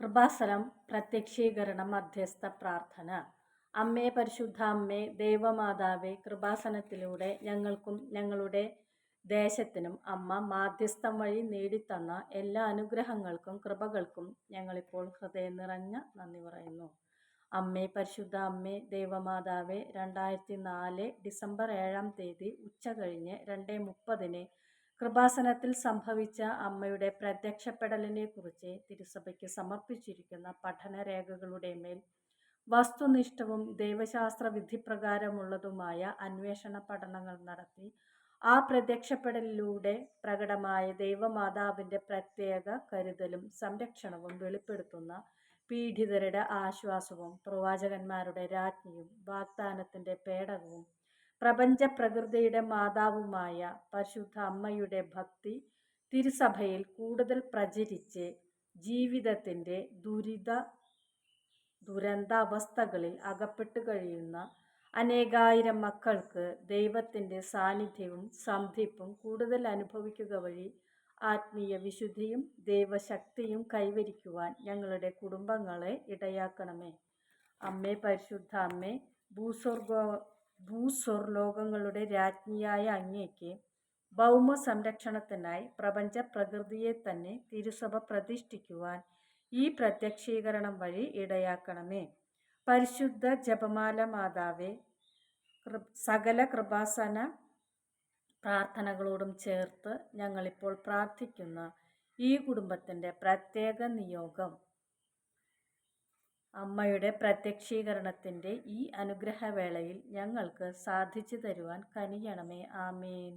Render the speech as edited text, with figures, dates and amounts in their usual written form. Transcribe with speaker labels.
Speaker 1: കൃപാസനം പ്രത്യക്ഷീകരണം മധ്യസ്ഥ പ്രാർത്ഥന. അമ്മേ, പരിശുദ്ധ അമ്മേ, ദൈവമാതാവേ, കൃപാസനത്തിലൂടെ ഞങ്ങൾക്കും ഞങ്ങളുടെ ദേശത്തിനും അമ്മ മാധ്യസ്ഥം വഴി നേടിത്തന്ന എല്ലാ അനുഗ്രഹങ്ങൾക്കും കൃപകൾക്കും ഞങ്ങളിപ്പോൾ ഹൃദയം നിറഞ്ഞ നന്ദി പറയുന്നു. അമ്മേ, പരിശുദ്ധ അമ്മേ, ദൈവമാതാവേ, 2004 ഡിസംബർ 7-ാം തീയതി ഉച്ച കഴിഞ്ഞ് 2:30 കൃപാസനത്തിൽ സംഭവിച്ച അമ്മയുടെ പ്രത്യക്ഷപ്പെടലിനെ കുറിച്ച് തിരുസഭയ്ക്ക് സമർപ്പിച്ചിരിക്കുന്ന പഠനരേഖകളുടെ മേൽ വസ്തുനിഷ്ഠവും ദൈവശാസ്ത്ര വിധിപ്രകാരമുള്ളതുമായ അന്വേഷണ പഠനങ്ങൾ നടത്തി ആ പ്രത്യക്ഷപ്പെടലിലൂടെ പ്രകടമായ ദൈവമാതാവിൻ്റെ പ്രത്യേക കരുതലും സംരക്ഷണവും വെളിപ്പെടുത്തുന്ന പീഡിതരുടെ ആശ്വാസവും പ്രവാചകന്മാരുടെ രാജ്ഞിയും വാഗ്ദാനത്തിൻ്റെ പേടകവും പ്രപഞ്ച പ്രകൃതിയുടെ മാതാവുമായ പരിശുദ്ധ അമ്മയുടെ ഭക്തി തിരുസഭയിൽ കൂടുതൽ പ്രചരിച്ച് ജീവിതത്തിൻ്റെ ദുരന്താവസ്ഥകളിൽ അകപ്പെട്ടു കഴിയുന്ന അനേകായിരം മക്കൾക്ക് ദൈവത്തിൻ്റെ സാന്നിധ്യവും സംധിപ്പും കൂടുതൽ അനുഭവിക്കുക വഴി ആത്മീയ വിശുദ്ധിയും ദൈവശക്തിയും കൈവരിക്കുവാൻ ഞങ്ങളുടെ കുടുംബങ്ങളെ ഇടയാക്കണമേ. അമ്മേ, പരിശുദ്ധ അമ്മേ, ഭൂസ്വർലോകങ്ങളുടെ രാജ്ഞിയായ അങ്ങേക്ക് ഭൗമ സംരക്ഷണത്തിനായി പ്രപഞ്ച പ്രകൃതിയെ തന്നെ തിരുസഭ പ്രതിഷ്ഠിക്കുവാൻ ഈ പ്രത്യക്ഷീകരണം വഴി ഇടയാക്കണമേ. പരിശുദ്ധ ജപമാല മാതാവേ, സകല കൃപാസന പ്രാർത്ഥനകളോടും ചേർത്ത് ഞങ്ങളിപ്പോൾ പ്രാർത്ഥിക്കുന്ന ഈ കുടുംബത്തിൻ്റെ പ്രത്യേക നിയോഗം അമ്മയുടെ പ്രത്യക്ഷീകരണത്തിൻ്റെ ഈ അനുഗ്രഹവേളയിൽ ഞങ്ങൾക്ക് സാധിച്ചു തരുവാൻ കനിയണമേ. ആമേൻ.